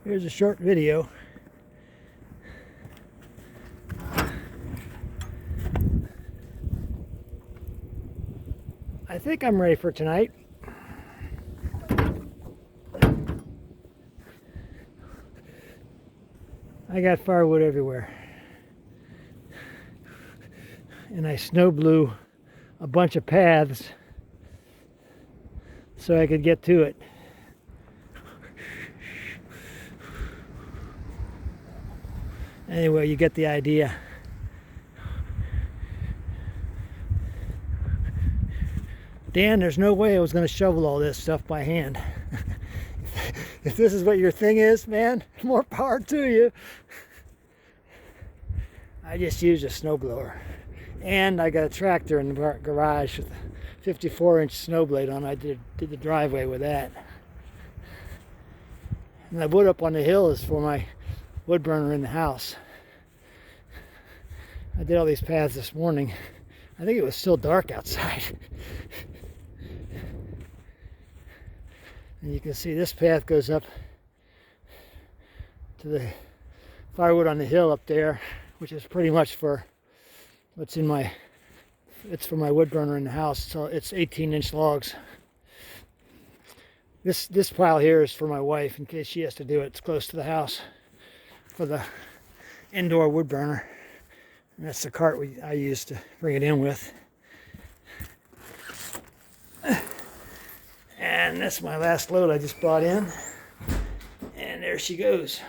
Here's a short video. I think I'm ready for tonight. I got firewood everywhere. And I snow blew a bunch of paths so I could get to it. Anyway, you get the idea. Dan, there's no way I was going to shovel all this stuff by hand. If this is what your thing is, man, more power to you. I just used a snowblower. And I got a tractor in the garage with a 54-inch snow blade on. I did the driveway with that. And the wood up on the hill is for my wood burner in the house. I did all these paths this morning. I think it was still dark outside. And you can see this path goes up to the firewood on the hill up there, which is pretty much for what's in my, it's for my wood burner in the house. So it's 18-inch logs. This pile here is for my wife in case she has to do it. It's close to the house for the indoor wood burner. And that's the cart I use to bring it in with. And that's my last load I just brought in. And there she goes.